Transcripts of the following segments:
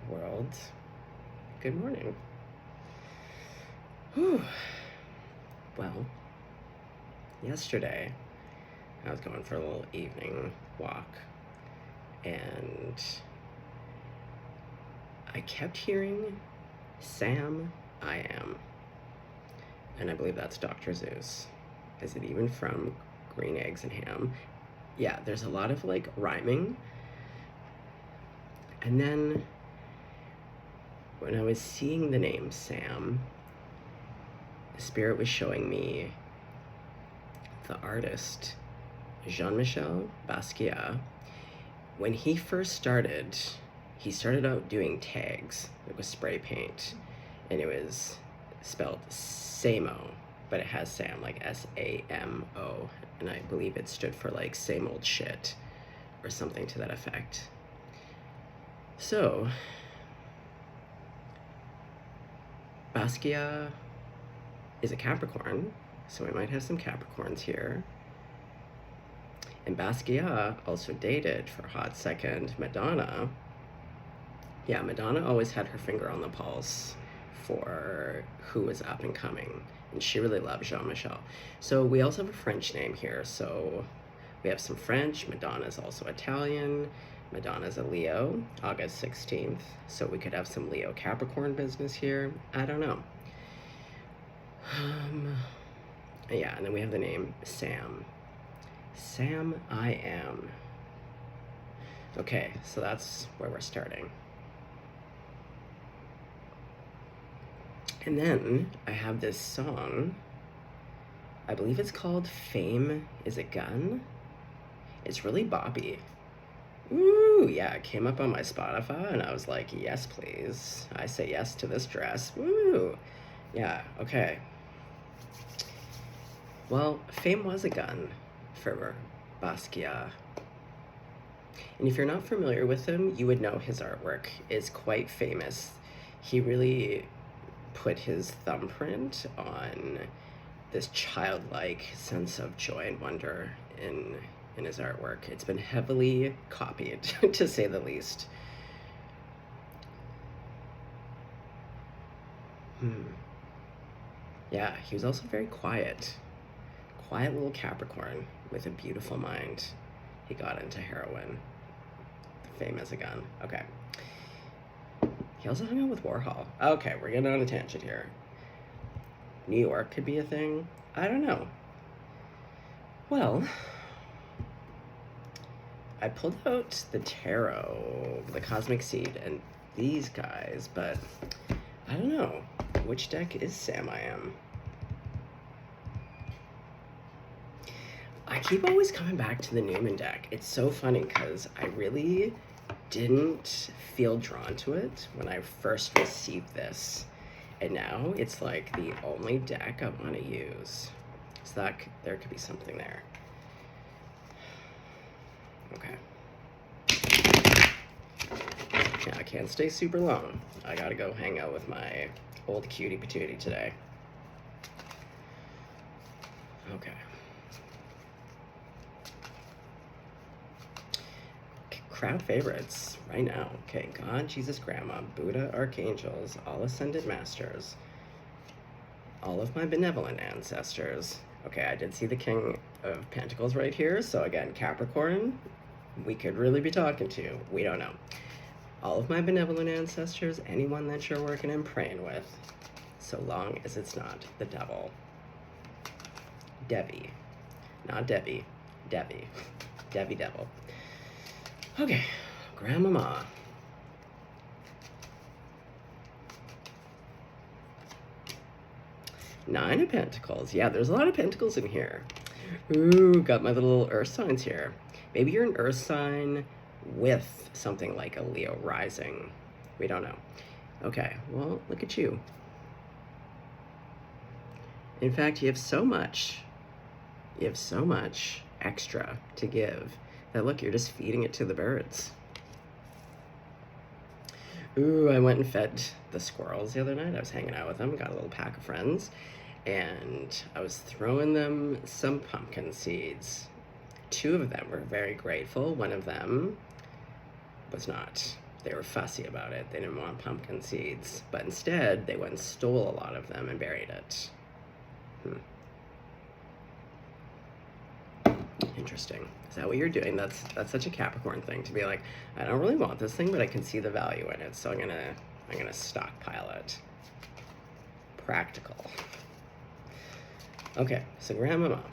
world. Good morning. Whew. Well, yesterday I was going for a little evening walk and I kept hearing Sam I Am. And I believe that's Dr. Zeus. Is it even from Green Eggs and Ham? Yeah, there's a lot of like rhyming. And then when I was seeing the name Sam, the spirit was showing me the artist Jean-Michel Basquiat. When he first started, he started out doing tags. It was spray paint, and it was spelled Samo, but it has Sam, like S-A-M-O, and I believe it stood for like same old shit or something to that effect. So Basquiat is a Capricorn, so we might have some Capricorns here. And Basquiat also dated, for a hot second, Madonna. Yeah, Madonna always had her finger on the pulse for who was up and coming, and she really loved Jean-Michel. So we also have a French name here, so we have some French. Madonna's also Italian. Madonna's a Leo, August 16th, so we could have some Leo Capricorn business here. I don't know. Yeah, and then we have the name Sam. Sam I Am. Okay, so that's where we're starting. And then I have this song. I believe it's called Fame is a Gun. It's really boppy. Ooh, yeah, it came up on my Spotify and I was like, yes, please. I say yes to this dress. Woo! Yeah, okay. Well, Fame was a gun for Basquiat. And if you're not familiar with him, you would know his artwork is quite famous. He really put his thumbprint on this childlike sense of joy and wonder in his artwork. It's been heavily copied, to say the least. Yeah, he was also very quiet. Quiet little Capricorn with a beautiful mind. He got into heroin. Fame as a gun. Okay. He also hung out with Warhol. Okay, we're getting on a tangent here. New York could be a thing. I don't know. Well, I pulled out the tarot, the cosmic seed, and these guys, but I don't know. Which deck is Sam I Am? I keep always coming back to the Newman deck. It's so funny because I really didn't feel drawn to it when I first received this. And now it's like the only deck I want to use. So that there could be something there. Okay. Yeah, I can't stay super long. I gotta go hang out with my old cutie patootie today. Okay. Crowd favorites right now. Okay, God, Jesus, Grandma, Buddha, Archangels, all Ascended Masters, all of my benevolent ancestors. Okay, I did see the King of Pentacles right here, so again, Capricorn, we could really be talking to. We don't know. All of my benevolent ancestors, anyone that you're working and praying with, so long as it's not the devil. Debbie. Not Debbie. Debbie. Debbie Devil. Okay, Grandmama. Nine of Pentacles. Yeah, there's a lot of Pentacles in here. Ooh, got my little Earth signs here. Maybe you're an Earth sign with something like a Leo rising. We don't know. Okay, well, look at you. In fact, you have so much. You have so much extra to give that, look, you're just feeding it to the birds. Ooh, I went and fed the squirrels the other night. I was hanging out with them, got a little pack of friends, and I was throwing them some pumpkin seeds. Two of them were very grateful. One of them was not. They were fussy about it. They didn't want pumpkin seeds, but instead they went and stole a lot of them and buried it. Interesting. Is that what you're doing? That's such a Capricorn thing, to be like, I don't really want this thing, but I can see the value in it, so I'm gonna stockpile it. Practical. Okay, so Grandmama,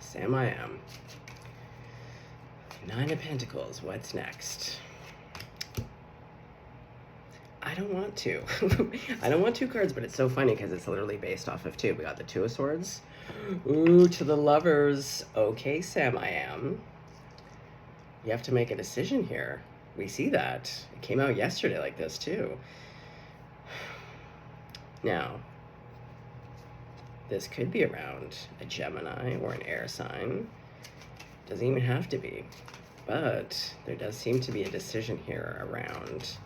Sam I am. 9 of Pentacles, what's next? I don't want to. I don't want 2 cards, but it's so funny because it's literally based off of 2. We got the 2 of Swords. Ooh, to the Lovers. Okay, Sam I am. You have to make a decision here. We see that. It came out yesterday like this too. Now, this could be around a Gemini or an air sign. Doesn't even have to be. But there does seem to be a decision here around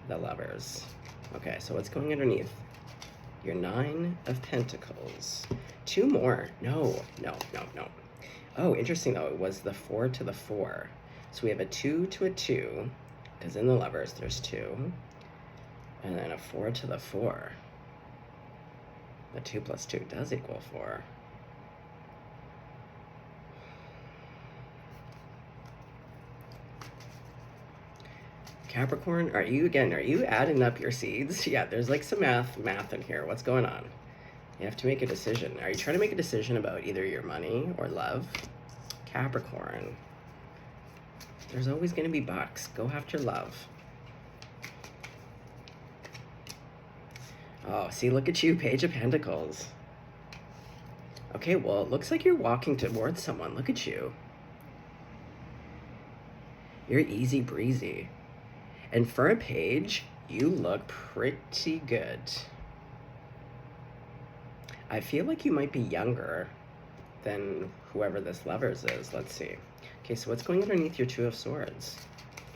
the Lovers. Okay, so what's going underneath? Your 9 of Pentacles. 2 more. No. Oh, interesting though. It was the 4 to the 4. So we have a 2 to a 2, because in the Lovers there's 2. And then a 4 to the 4. The 2 plus 2 does equal 4. Capricorn, are you adding up your seeds? Yeah, there's like some math in here. What's going on? You have to make a decision. Are you trying to make a decision about either your money or love? Capricorn. There's always going to be bucks. Go after love. Oh, see, look at you, Page of Pentacles. Okay, well, it looks like you're walking towards someone. Look at you. You're easy breezy. And for a page, you look pretty good. I feel like you might be younger than whoever this Lovers is. Let's see. Okay, so what's going underneath your 2 of Swords?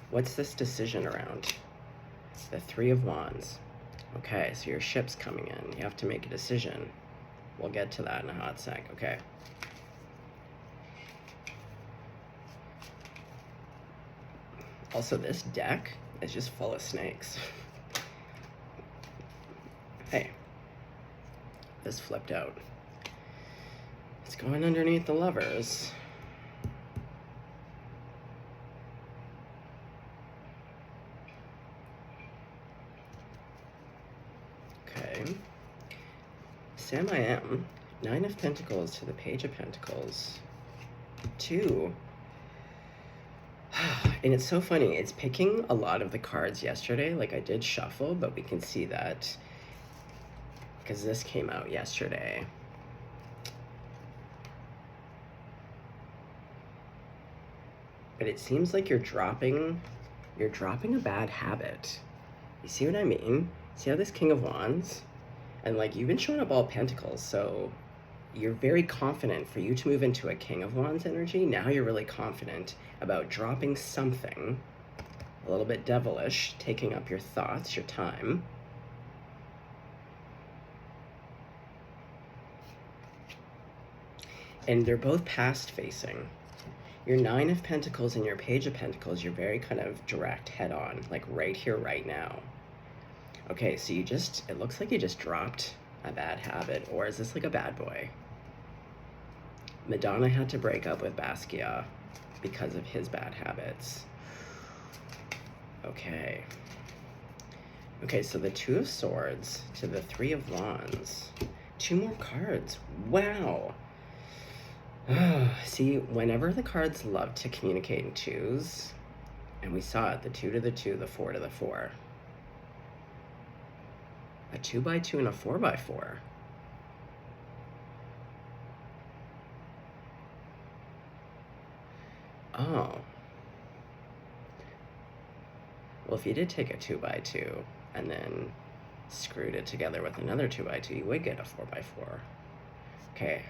What's this decision around? The 3 of Wands. Okay, so your ship's coming in. You have to make a decision. We'll get to that in a hot sec. Okay. Also, this deck is just full of snakes. Hey, this flipped out. It's going underneath the Lovers. Okay. Sam I am. 9 of Pentacles to the Page of Pentacles. 2. And it's so funny, it's picking a lot of the cards yesterday. Like, I did shuffle, but we can see that because this came out yesterday. But it seems like you're dropping a bad habit. You see what I mean? See how this King of Wands? And like, you've been showing up all Pentacles, so you're very confident. For you to move into a King of Wands energy, now you're really confident about dropping something a little bit devilish, taking up your thoughts, your time. And they're both past facing. Your 9 of Pentacles and your Page of Pentacles, you're very kind of direct, head on, like right here, right now. Okay, so it looks like you just dropped a bad habit, or is this like a bad boy? Madonna had to break up with Basquiat because of his bad habits. Okay. Okay, so the 2 of Swords to the 3 of Wands. 2 more cards. Wow. See, whenever the cards love to communicate in 2s, and we saw it, the 2 to the 2, the 4 to the 4. A 2x2 and a 4x4. Oh. Well, if you did take a 2x2 and then screwed it together with another 2x2, you would get a 4x4. Okay.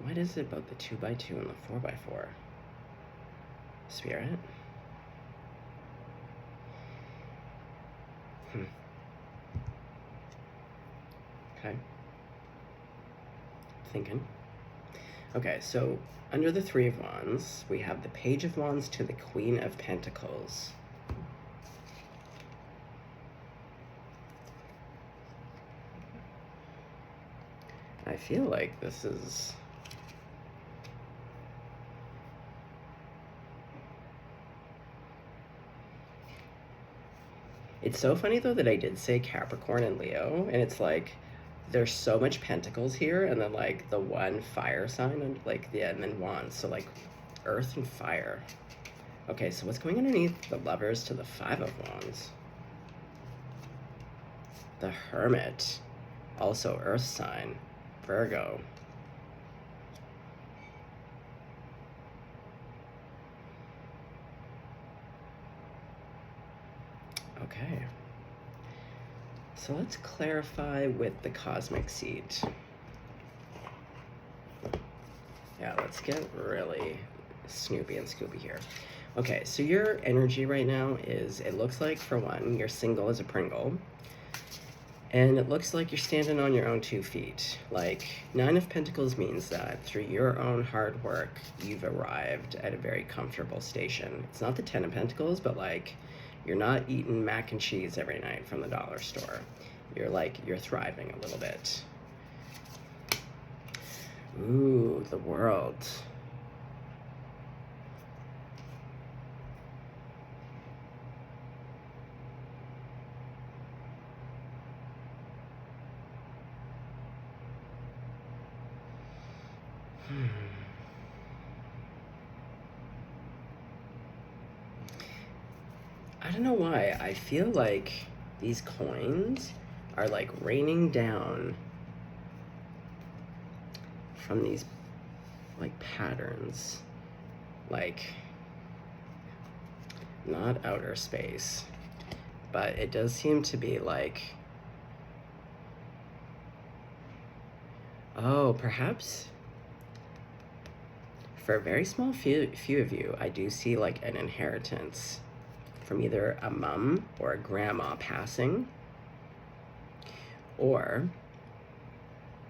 What is it about the 2x2 and the 4x4? Spirit? Okay. Thinking. Okay, so under the Three of Wands, we have the Page of Wands to the Queen of Pentacles. I feel like this is... It's so funny, though, that I did say Capricorn and Leo, and it's like, there's so much pentacles here, and then, like, the one fire sign, and, like, yeah, and then wands, so, like, earth and fire. Okay, so what's going underneath the Lovers to the Five of Wands? The Hermit, also earth sign, Virgo. Okay. So let's clarify with the cosmic seed. Yeah, let's get really Snoopy and Scooby here. Okay, so your energy right now is, it looks like, for one, you're single as a Pringle. And it looks like you're standing on your own 2 feet. Like, Nine of Pentacles means that through your own hard work, you've arrived at a very comfortable station. It's not the Ten of Pentacles, but like, you're not eating mac and cheese every night from the dollar store. You're like, you're thriving a little bit. Ooh, the World. I don't know why. I feel like these coins are like raining down from these like patterns. Like, not outer space, but it does seem to be like, oh, perhaps for a very small few of you, I do see like an inheritance from either a mom or a grandma passing, or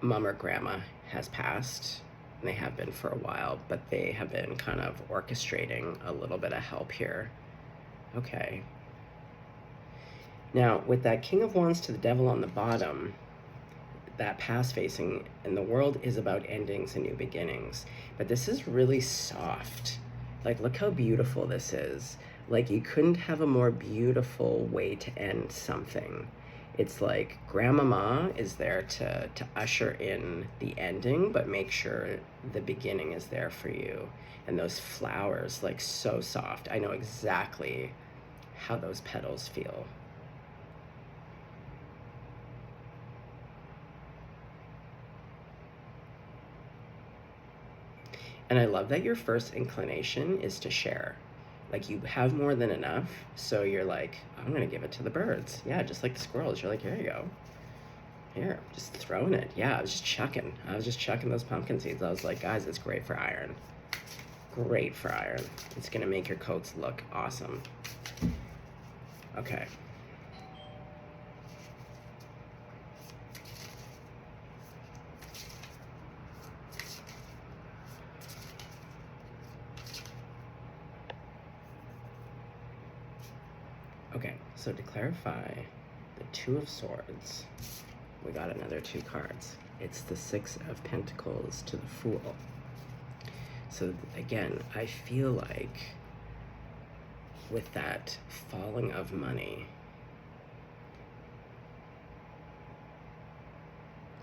mom or grandma has passed, and they have been for a while, but they have been kind of orchestrating a little bit of help here. Okay. Now, with that King of Wands to the Devil on the bottom, that past facing, and the World is about endings and new beginnings. But this is really soft. Like, look how beautiful this is. Like, you couldn't have a more beautiful way to end something. It's like Grandmama is there to usher in the ending, but make sure the beginning is there for you. And those flowers, like, so soft. I know exactly how those petals feel. And I love that your first inclination is to share. Like, you have more than enough, so you're like, I'm gonna give it to the birds. Yeah, just like the squirrels. You're like, here you go. Here, just throwing it. Yeah, I was just chucking those pumpkin seeds. I was like, guys, it's great for iron. Great for iron. It's gonna make your coats look awesome. Okay. Okay, so to clarify, the Two of Swords, we got another 2 cards. It's the Six of Pentacles to the Fool. So again, I feel like with that falling of money,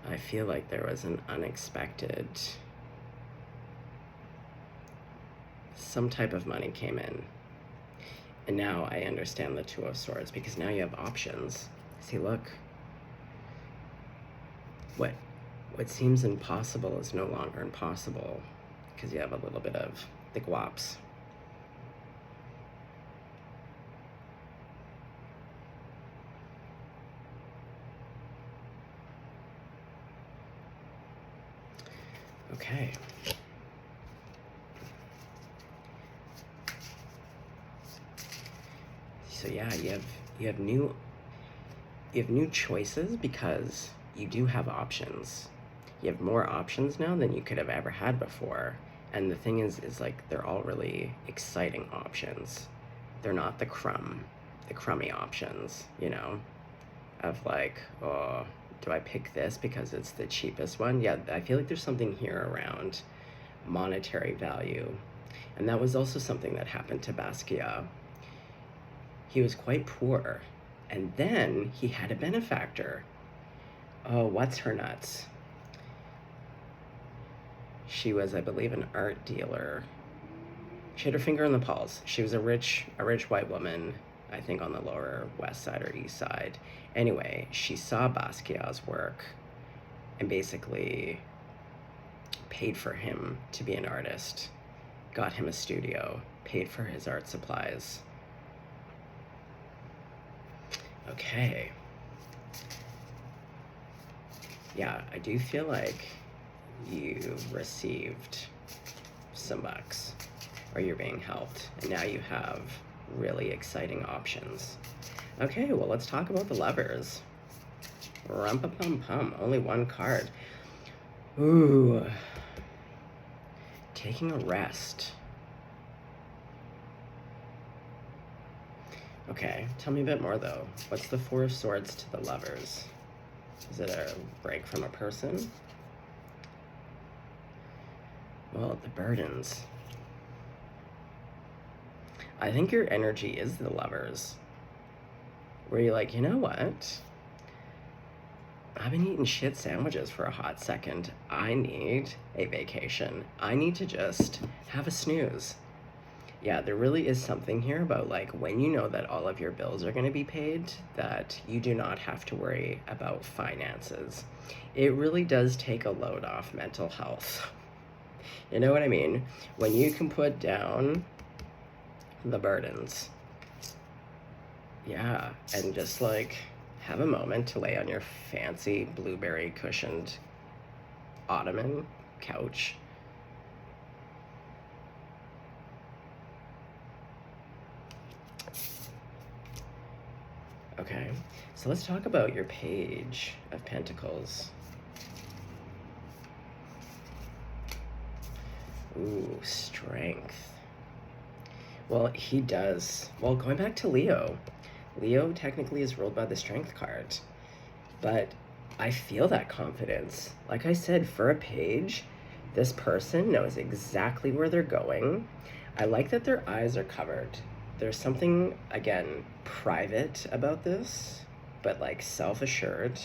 I feel like there was an unexpected, some type of money came in. And now I understand the Two of Swords, because now you have options. See, look. What seems impossible is no longer impossible, because you have a little bit of the guaps. Okay. So yeah, you have new choices, because you do have options. You have more options now than you could have ever had before. And the thing is like they're all really exciting options. They're not the crummy options, you know, of like, oh, do I pick this because it's the cheapest one? Yeah, I feel like there's something here around monetary value. And that was also something that happened to Basquiat. He was quite poor, and then he had a benefactor. Oh, what's her nuts? She was, I believe, an art dealer. She had her finger on the pulse. She was a rich white woman, I think on the lower west side or east side. Anyway, she saw Basquiat's work and basically paid for him to be an artist, got him a studio, paid for his art supplies. Okay. Yeah, I do feel like you received some bucks, or you're being helped, and now you have really exciting options. Okay, well, let's talk about the Lovers. Rum-pa-pum-pum, only one card. Ooh. Taking a rest. Okay, tell me a bit more, though. What's the Four of Swords to the Lovers? Is it a break from a person? Well, the burdens. I think your energy is the Lovers. Where you're like, you know what? I've been eating shit sandwiches for a hot second. I need a vacation. I need to just have a snooze. Yeah, there really is something here about like when you know that all of your bills are going to be paid, that you do not have to worry about finances. It really does take a load off mental health. You know what I mean? When you can put down the burdens. Yeah, and just like have a moment to lay on your fancy blueberry cushioned ottoman couch. Okay, so let's talk about your Page of Pentacles. Ooh, strength. Well, he does. Well, going back to Leo. Leo technically is ruled by the Strength card. But I feel that confidence. Like I said, for a Page, this person knows exactly where they're going. I like that their eyes are covered. There's something, again, private about this, but like self-assured.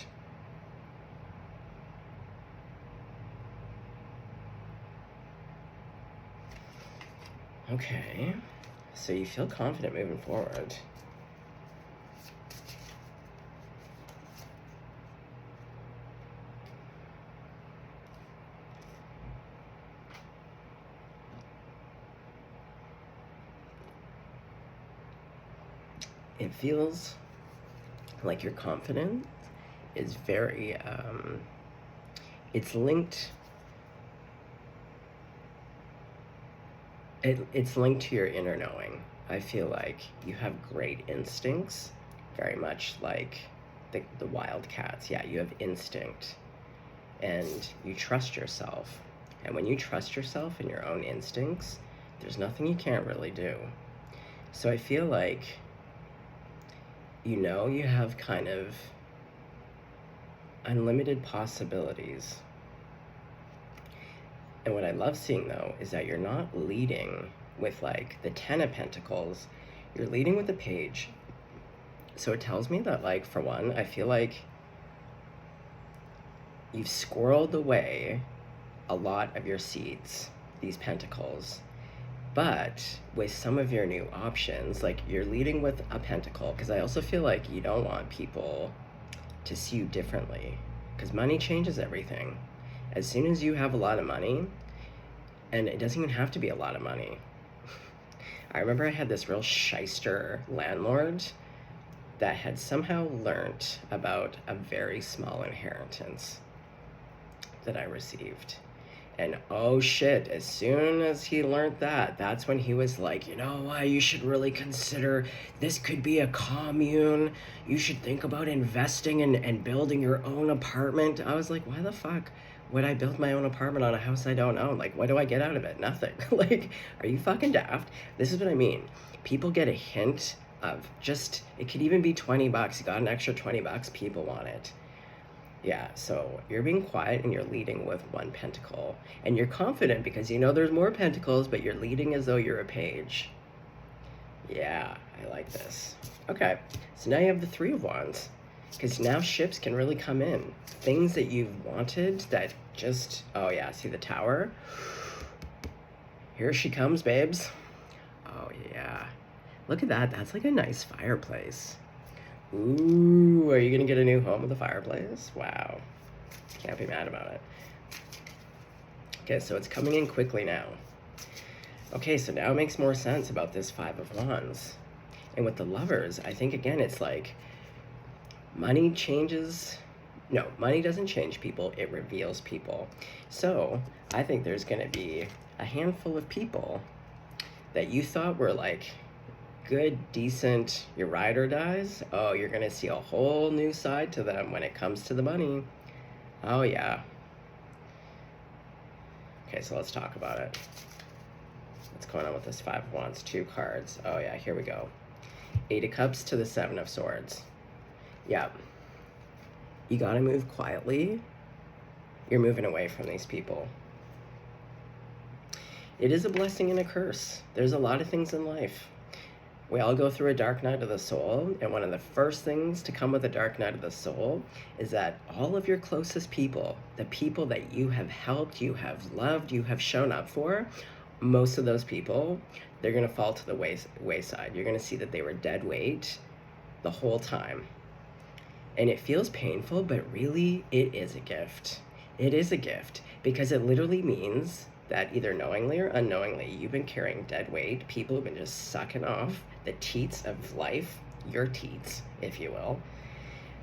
Okay, so you feel confident moving forward. It feels like your confidence is very, it's linked, it's linked to your inner knowing. I feel like you have great instincts, very much like the wildcats. Yeah, you have instinct, and you trust yourself. And when you trust yourself and your own instincts, there's nothing you can't really do. So I feel like, you know, you have kind of unlimited possibilities. And what I love seeing, though, is that you're not leading with, like, the Ten of Pentacles. You're leading with the Page. So it tells me that, like, for one, I feel like you've squirreled away a lot of your seeds, these Pentacles. But with some of your new options, like you're leading with a Pentacle, because I also feel like you don't want people to see you differently, because money changes everything. As soon as you have a lot of money, and it doesn't even have to be a lot of money. I remember I had this real shyster landlord that had somehow learned about a very small inheritance that I received. And oh shit, as soon as he learned that, that's when he was like, you know what, you should really consider, this could be a commune. You should think about investing and building your own apartment. I was like, why the fuck Would I build my own apartment on a house I don't own? Like, what do I get out of it? Nothing. Like, are you fucking daft? This is what I mean. People get a hint of just, it could even be 20 bucks. You got an extra 20 bucks, people want it. Yeah, so you're being quiet and you're leading with one pentacle. And you're confident because you know there's more pentacles, but you're leading as though you're a page. Yeah, I like this. Okay, so now you have the Three of Wands. Because now ships can really come in. Things that you've wanted that just, oh yeah, see the Tower? Here she comes, babes. Oh yeah. Look at that, that's like a nice fireplace. Ooh, are you gonna get a new home with a fireplace? Wow. Can't be mad about it. Okay, so it's coming in quickly now. Okay, so now it makes more sense about this Five of Wands. And with the Lovers, I think again, it's like, money changes, no, money doesn't change people, it reveals people. So I think there's gonna be a handful of people that you thought were like good, decent, your ride or dies. Oh, you're gonna see a whole new side to them when it comes to the money. Oh yeah. Okay, so let's talk about it. What's going on with this Five of Wands? 2 cards. Oh yeah, here we go. 8 of Cups to the 7 of Swords. Yeah, you gotta move quietly. You're moving away from these people. It is a blessing and a curse. There's a lot of things in life. We all go through a dark night of the soul, and one of the first things to come with a dark night of the soul is that all of your closest people, the people that you have helped, you have loved, you have shown up for, most of those people, they're gonna fall to the wayside. You're gonna see that they were dead weight the whole time. And it feels painful, but really it is a gift. It is a gift because it literally means that either knowingly or unknowingly, you've been carrying dead weight. People have been just sucking off the teats of life, your teats, if you will.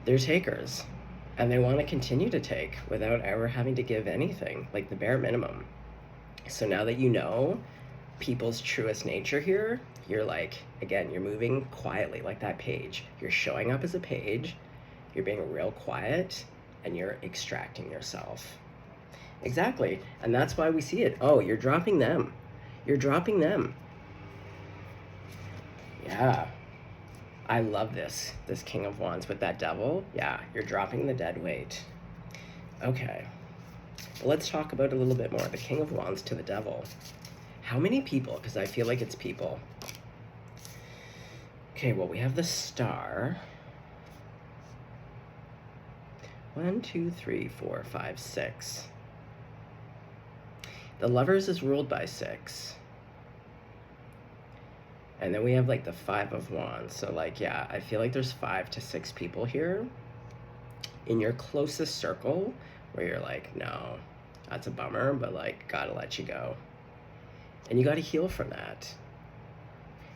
They're takers, and they want to continue to take without ever having to give anything, like the bare minimum. So now that you know people's truest nature here, you're like, again, you're moving quietly like that page. You're showing up as a page, you're being real quiet, and you're extracting yourself. Exactly, and that's why we see it. Oh, you're dropping them. You're dropping them. Yeah, I love this King of Wands with that Devil. Yeah, you're dropping the dead weight. Okay, let's talk about it a little bit more. The King of Wands to the Devil. How many people? Because I feel like it's people. Okay, well, we have the Star. 1, 2, 3, 4, 5, 6. The Lovers is ruled by 6. And then we have like the 5 of Wands. So like, yeah, I feel like there's 5 to 6 people here in your closest circle where you're like, no, that's a bummer, but like, gotta let you go. And you gotta heal from that.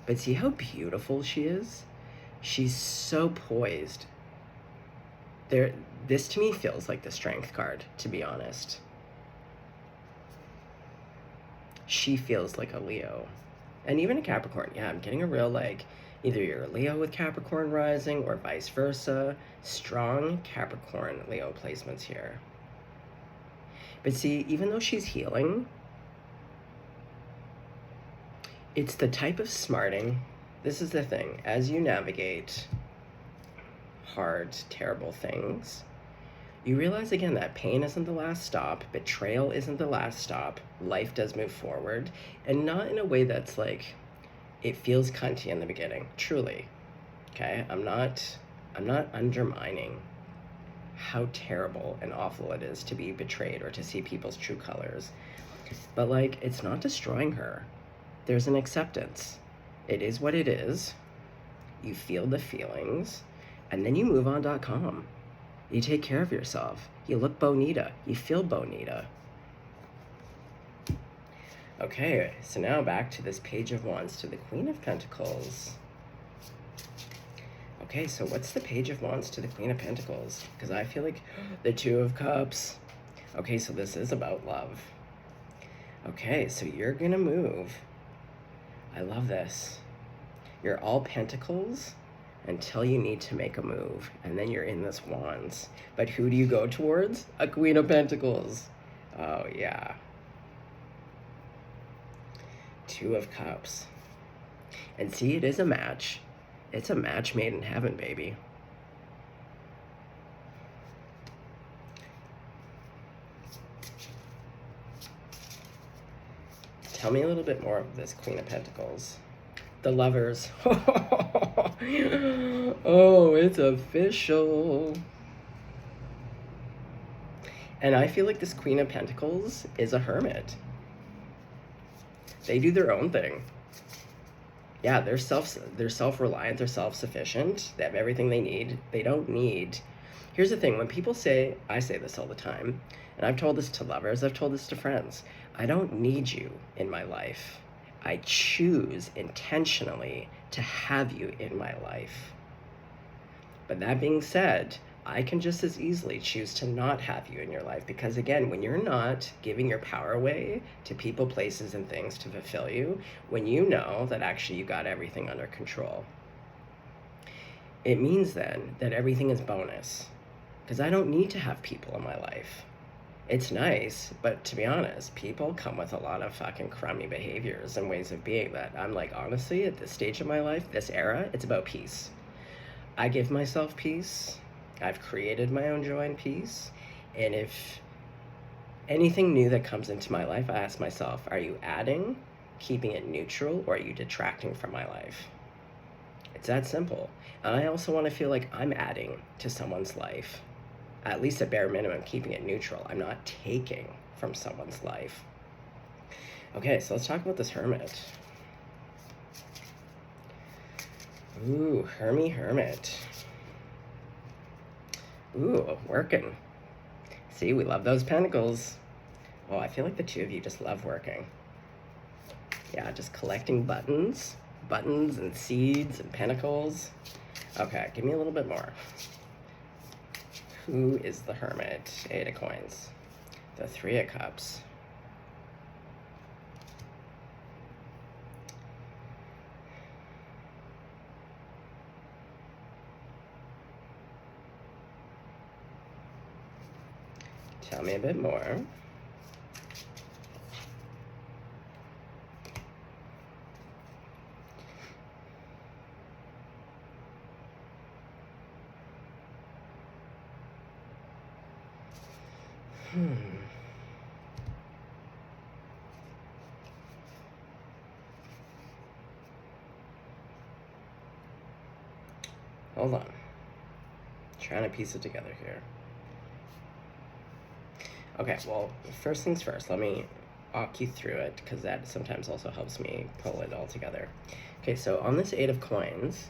But see how beautiful she is? She's so poised. This to me feels like the Strength card, to be honest. She feels like a Leo. And even a Capricorn. Yeah, I'm getting a real like, either you're a Leo with Capricorn rising or vice versa. Strong Capricorn Leo placements here. But see, even though she's healing, it's the type of smarting. This is the thing. As you navigate hard, terrible things, you realize again that pain isn't the last stop, betrayal isn't the last stop, life does move forward, and not in a way that's like, it feels cunty in the beginning, truly, okay? I'm not undermining how terrible and awful it is to be betrayed or to see people's true colors, but like, it's not destroying her. There's an acceptance. It is what it is. You feel the feelings, and then you move on.com. You take care of yourself. You look bonita. You feel bonita. Okay, so now back to this Page of Wands to the Queen of Pentacles. Okay, so what's the Page of Wands to the Queen of Pentacles? Because I feel like the Two of Cups. Okay, so this is about love. Okay, so you're gonna move. I love this. You're all Pentacles until you need to make a move, and then you're in this Wands. But who do you go towards? A Queen of Pentacles. Oh, yeah. Two of Cups. And see, it is a match. It's a match made in heaven, baby. Tell me a little bit more of this Queen of Pentacles. The Lovers. Oh, it's official. And I feel like this Queen of Pentacles is a hermit. They do their own thing. Yeah, they're self-reliant, they're self-sufficient. They have everything they need. They don't need. Here's the thing, when people say, I say this all the time, and I've told this to lovers, I've told this to friends, I don't need you in my life. I choose intentionally to have you in my life. But that being said, I can just as easily choose to not have you in your life, because again, when you're not giving your power away to people, places, and things to fulfill you, when you know that actually you got everything under control, it means then that everything is bonus, because I don't need to have people in my life. It's nice, but to be honest, people come with a lot of fucking crummy behaviors and ways of being that I'm like, honestly, at this stage of my life, this era, it's about peace. I give myself peace. I've created my own joy and peace. And if anything new that comes into my life, I ask myself, are you adding, keeping it neutral, or are you detracting from my life? It's that simple. And I also want to feel like I'm adding to someone's life. At least at bare minimum, keeping it neutral. I'm not taking from someone's life. Okay, so let's talk about this Hermit. Ooh, Hermit. Ooh, working. See, we love those pentacles. Oh, I feel like the two of you just love working. Yeah, just collecting buttons and seeds and pentacles. Okay, give me a little bit more. Who is the Hermit? Eight of Coins. The Three of Cups. Tell me a bit more. Hold on. Trying to piece it together here. Okay, well, first things first, let me walk you through it, because that sometimes also helps me pull it all together. Okay, so on this Eight of Coins,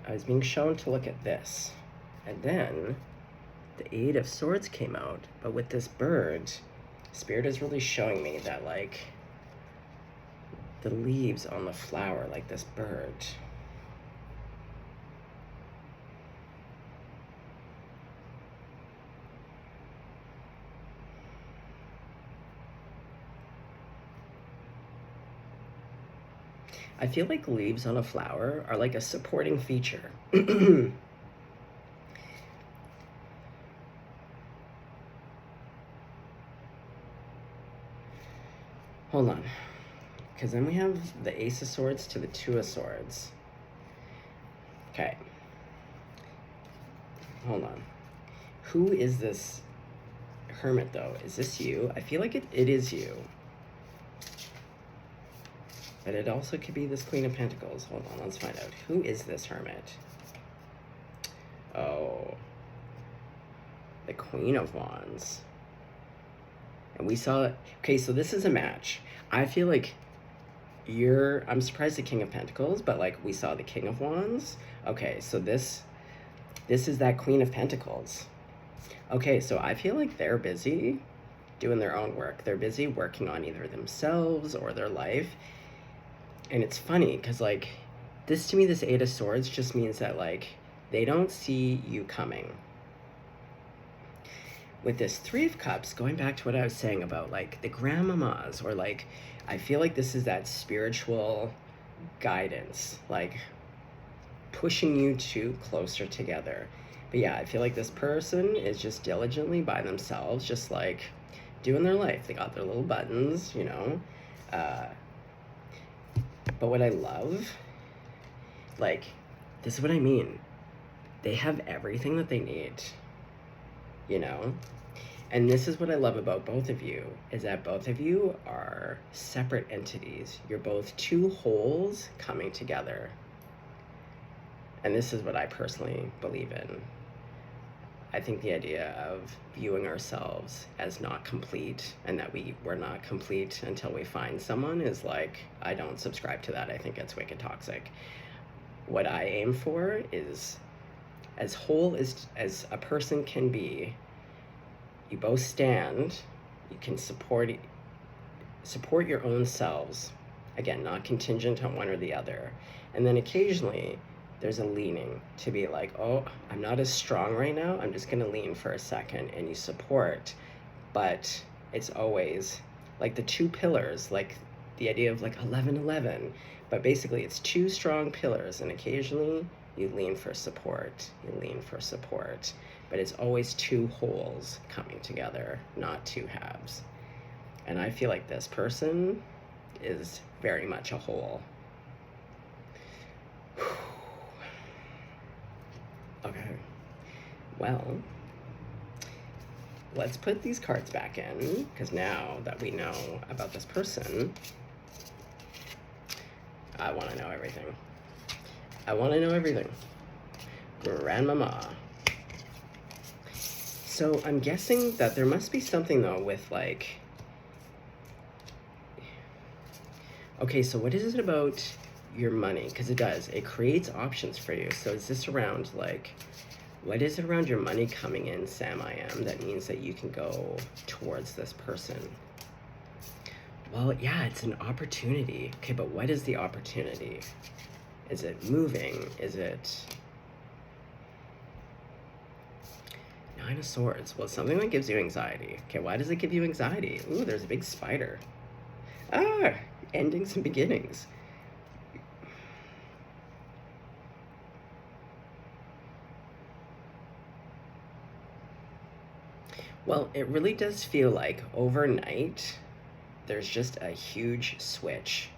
I was being shown to look at this, and then the Eight of Swords came out, but with this bird, Spirit is really showing me that, like, the leaves on the flower, like this bird. I feel like leaves on a flower are like a supporting feature. Hold on. Because then we have the Ace of Swords to the Two of Swords. Okay. Hold on. Who is this Hermit, though? Is this you? I feel like it is you. But it also could be this Queen of Pentacles. Hold on, let's find out. Who is this Hermit? Oh. The Queen of Wands. And we saw... Okay, so this is a match. I feel like I'm surprised the King of Pentacles, but, like, we saw the King of Wands. Okay, so this is that Queen of Pentacles. Okay, so I feel like they're busy doing their own work. They're busy working on either themselves or their life. And it's funny, because, like, this, to me, this Eight of Swords just means that, like, they don't see you coming. With this Three of Cups, going back to what I was saying about, like, the grandmamas, or, like, I feel like this is that spiritual guidance, like, pushing you two closer together. But yeah, I feel like this person is just diligently by themselves, just, like, doing their life. They got their little buttons, you know. But what I love, like, this is what I mean. They have everything that they need, you know? And this is what I love about both of you, is that both of you are separate entities. You're both two wholes coming together. And this is what I personally believe in. I think the idea of viewing ourselves as not complete and that we're not complete until we find someone is like, I don't subscribe to that. I think it's wicked toxic. What I aim for is as whole as a person can be. You both stand, you can support your own selves. Again, not contingent on one or the other. And then occasionally there's a leaning to be like, oh, I'm not as strong right now, I'm just gonna lean for a second, and you support. But it's always like the two pillars, like the idea of like 11-11, but basically it's two strong pillars, and occasionally you lean for support, but it's always two wholes coming together, not two halves. And I feel like this person is very much a whole. Okay, well, let's put these cards back in, because now that we know about this person, I want to know everything. Grandmama. So I'm guessing that there must be something, though, with, like... Okay, so what is it about your money? Because it does. It creates options for you. So is this around, like... What is it around your money coming in, Sam I Am, that means that you can go towards this person? Well, yeah, it's an opportunity. Okay, but what is the opportunity? Is it moving? Is it... Nine of Swords. Well, it's something that gives you anxiety. Okay, why does it give you anxiety? Ooh, there's a big spider. Ah, endings and beginnings. Well, it really does feel like overnight, there's just a huge switch.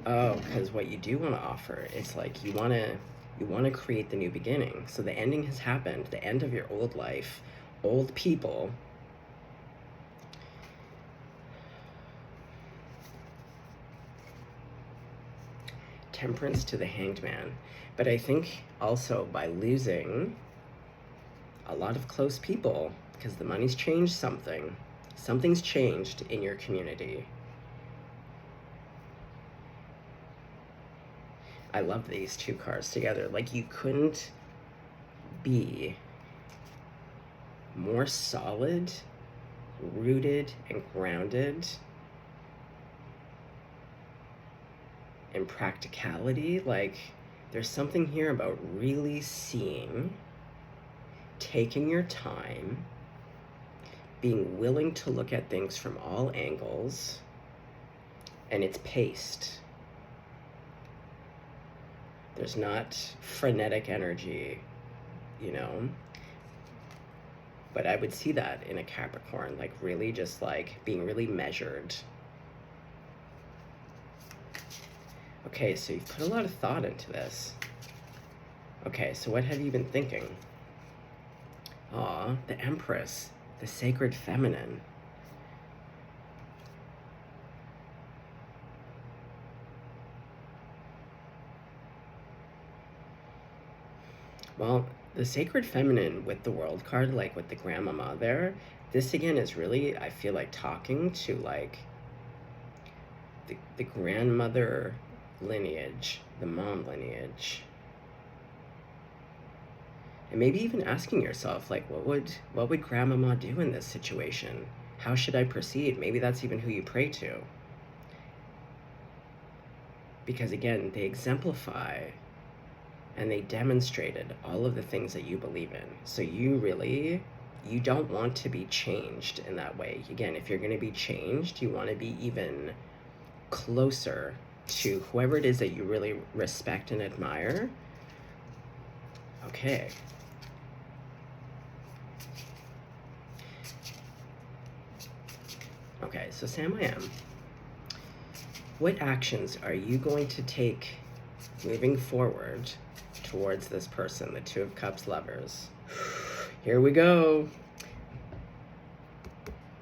Oh, because what you do want to offer, it's like you want to create the new beginning. So the ending has happened, the end of your old life, old people. Temperance to the Hanged Man. But I think also by losing a lot of close people, because the money's changed something. Something's changed in your community. I love these two cards together. Like, you couldn't be more solid, rooted, and grounded in practicality. Like, there's something here about really seeing, taking your time, being willing to look at things from all angles, and it's paced. There's not frenetic energy, you know? But I would see that in a Capricorn, like really just like being really measured. Okay, so you've put a lot of thought into this. Okay, so what have you been thinking? Aw, the Empress, the sacred feminine. Well, the sacred feminine with the world card, like with the grandmama there, this again is really, I feel like, talking to like the grandmother lineage, the mom lineage. And maybe even asking yourself, like, what would grandmama do in this situation? How should I proceed? Maybe that's even who you pray to. Because again, they exemplify and they demonstrated all of the things that you believe in. So you don't want to be changed in that way. Again, if you're going to be changed, you want to be even closer to whoever it is that you really respect and admire. Okay. Okay, so Sam, I am. What actions are you going to take moving forward towards this person, the Two of Cups lovers? Here we go.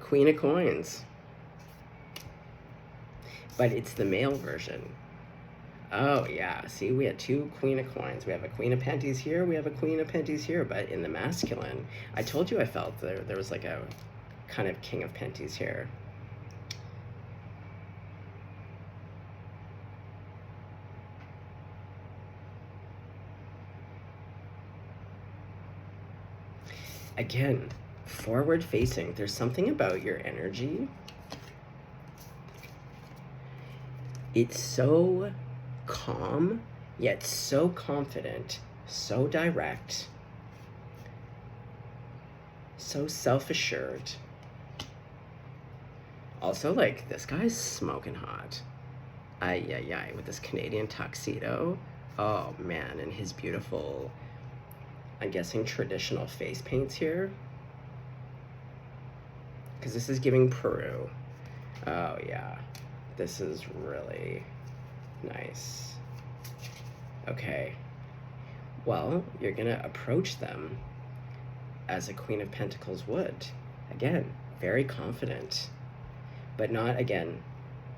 Queen of Coins. But it's the male version. Oh, yeah. See, we had two Queen of Coins. We have a Queen of Penties here. We have a Queen of Penties here. But in the masculine, I told you I felt there was like a kind of King of Penties here. Again, forward facing. There's something about your energy. It's so calm, yet so confident, so direct, so self-assured. Also, like, this guy's smoking hot. Ay, ay, ay, with this Canadian tuxedo. Oh, man, and his beautiful, I'm guessing, traditional face paints here. Because this is giving Peru. Oh, yeah. This is really nice. Okay. Well, you're going to approach them as a Queen of Pentacles would. Again, very confident. But not, again,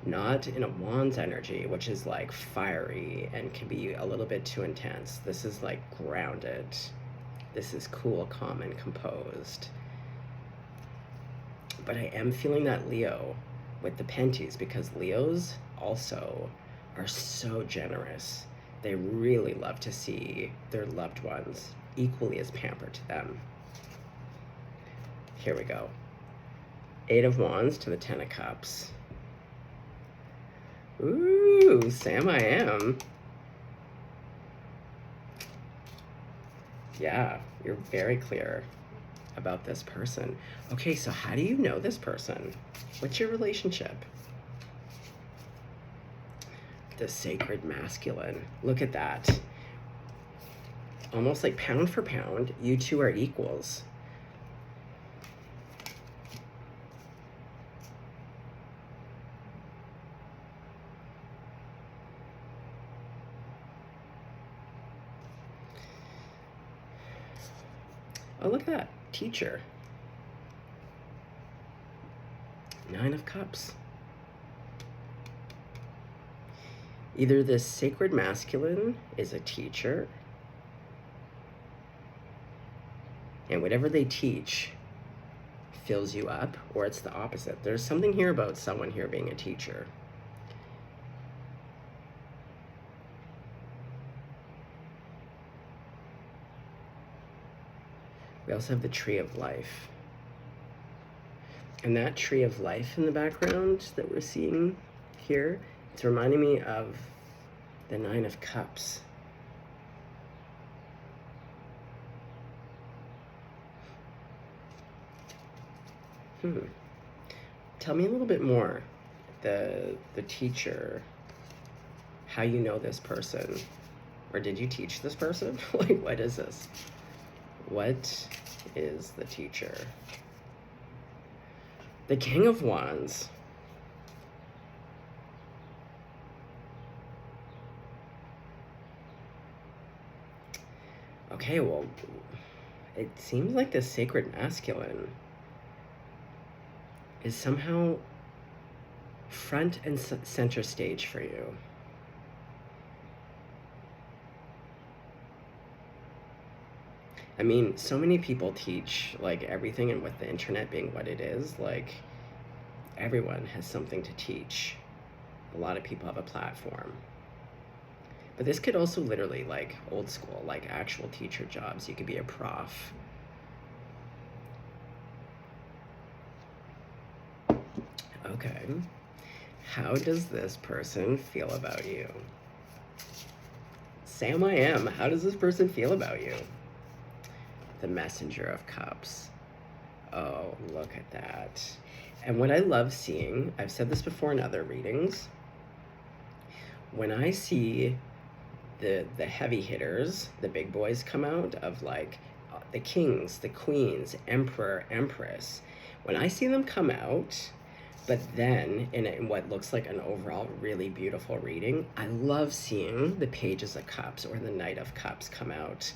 not in a Wands energy, which is like fiery and can be a little bit too intense. This is like grounded. This is cool, calm, and composed. But I am feeling that Leo with the Penties, because Leos also are so generous. They really love to see their loved ones equally as pampered to them. Here we go. Eight of Wands to the Ten of Cups. Ooh, Sam, I am. Yeah, you're very clear about this person. Okay, so how do you know this person? What's your relationship? The Sacred Masculine. Look at that. Almost like pound for pound, you two are equals. Oh, look at that. Teacher. Nine of Cups. Either this Sacred Masculine is a teacher, and whatever they teach fills you up, or it's the opposite. There's something here about someone here being a teacher. We also have the Tree of Life. And that Tree of Life in the background that we're seeing here, it's reminding me of the Nine of Cups. Tell me a little bit more. The teacher, how you know this person. Or did you teach this person? Like, what is this? What is the teacher? The King of Wands. Okay, well, it seems like the Sacred Masculine is somehow front and center stage for you. I mean, so many people teach, like, everything, and with the internet being what it is, like, everyone has something to teach. A lot of people have a platform. But this could also literally, like, old school, like, actual teacher jobs. You could be a prof. Okay. How does this person feel about you? Sam, I am. How does this person feel about you? The Messenger of Cups. Oh, look at that. And what I love seeing, I've said this before in other readings, when I see the heavy hitters, the big boys come out of, like, the kings, the queens, emperor, empress, when I see them come out, But then, in what looks like an overall really beautiful reading, I love seeing the Pages of Cups or the Knight of Cups come out.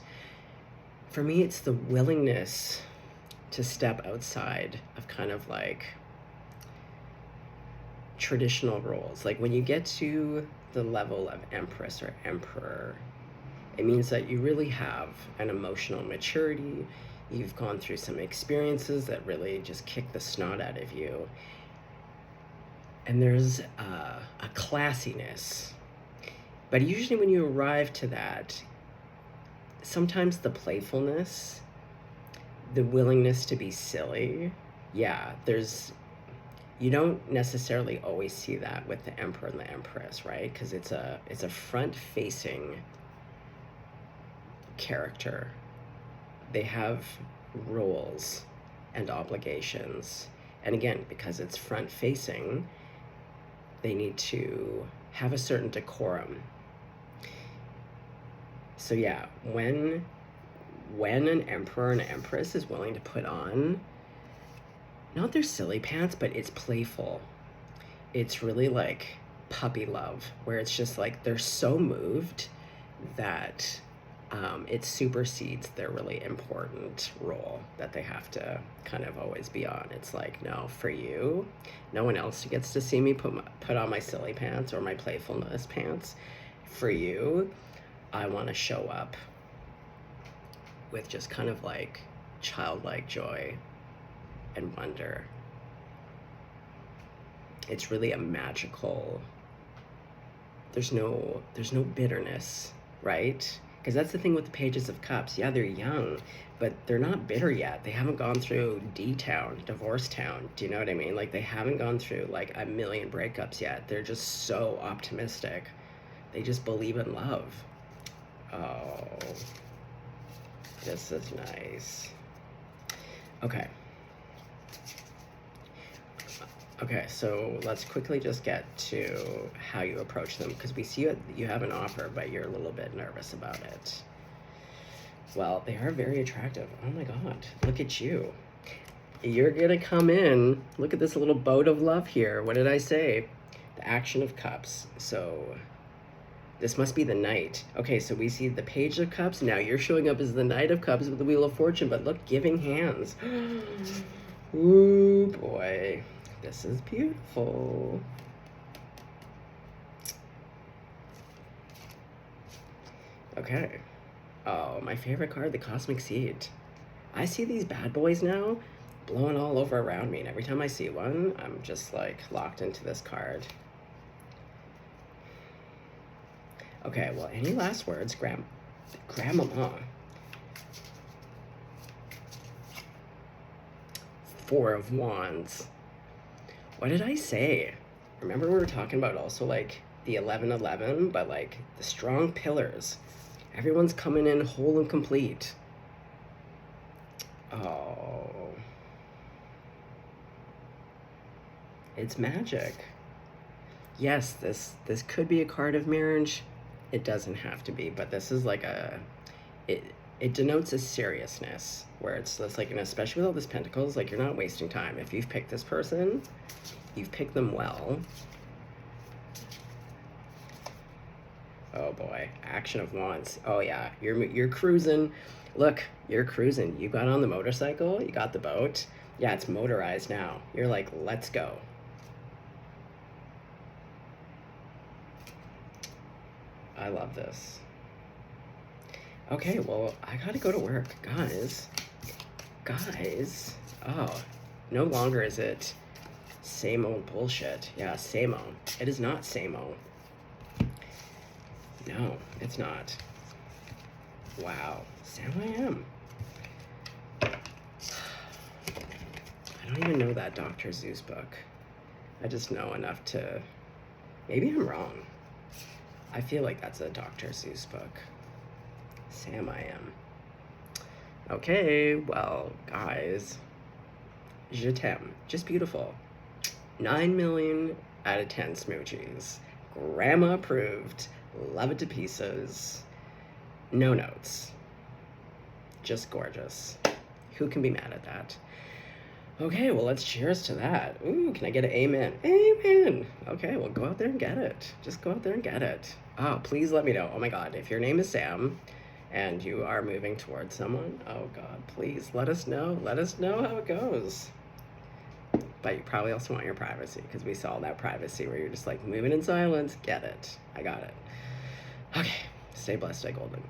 For me, it's the willingness to step outside of kind of like traditional roles. Like when you get to the level of Empress or Emperor, it means that you really have an emotional maturity. You've gone through some experiences that really just kick the snot out of you. And there's a classiness. But usually when you arrive to that, sometimes the playfulness, the willingness to be silly, yeah, you don't necessarily always see that with the Emperor and the Empress, right? Because it's a front-facing character. They have roles and obligations. And again, because it's front-facing, they need to have a certain decorum. So yeah, when an emperor and an empress is willing to put on not their silly pants, but it's playful. It's really like puppy love, where it's just like they're so moved that it supersedes their really important role that they have to kind of always be on. It's like, no, for you, no one else gets to see me put on my silly pants or my playfulness pants. For you, I want to show up with just kind of like childlike joy and wonder. It's really a magical, there's no bitterness, right? Because that's the thing with the Pages of Cups. Yeah, they're young, but they're not bitter yet. They haven't gone through D-Town, Divorce Town. Do you know what I mean? Like, they haven't gone through, like, a million breakups yet. They're just so optimistic. They just believe in love. Oh, this is nice. Okay, so let's quickly just get to how you approach them, because we see you have an offer, but you're a little bit nervous about it. Well, they are very attractive. Oh my God, look at you. You're gonna come in. Look at this little boat of love here. What did I say? The Action of Cups. So this must be the Knight. Okay, so we see the Page of Cups. Now you're showing up as the Knight of Cups with the Wheel of Fortune, but look, giving hands. Ooh, boy. This is beautiful. Okay. Oh, my favorite card, the Cosmic Seed. I see these bad boys now blowing all over around me, and every time I see one, I'm just like locked into this card. Okay, well, any last words, Grandmama? Four of Wands. What did I say? Remember we were talking about also like the 11-11, but like the strong pillars. Everyone's coming in whole and complete. Oh. It's magic. Yes, this could be a card of marriage. It doesn't have to be, but this is like it denotes a seriousness where it's like, and especially with all this Pentacles, like you're not wasting time. If you've picked this person, you've picked them well. Oh boy, Action of Wands. Oh yeah, you're cruising. Look, you're cruising. You got on the motorcycle, you got the boat. Yeah, it's motorized now. You're like, let's go. I love this. Okay, well, I gotta go to work. Guys. Oh, no longer is it same old bullshit. Yeah, same old. It is not same old. No, it's not. Wow. Sam I am. I don't even know that Dr. Zeus book. I just know enough to... Maybe I'm wrong. I feel like that's a Dr. Seuss book. Sam I am. Okay, well, guys. Je t'aime. Just beautiful. 9 million out of 10 smoochies. Grandma approved. Love it to pieces. No notes. Just gorgeous. Who can be mad at that? Okay, well, let's cheers to that. Ooh, can I get an amen? Amen. Okay, well, go out there and get it. Just go out there and get it. Oh, please let me know. Oh my God, if your name is Sam and you are moving towards someone, oh God, please let us know. Let us know how it goes. But you probably also want your privacy because we saw that privacy where you're just like moving in silence. Get it. I got it. Okay, stay blessed, stay golden.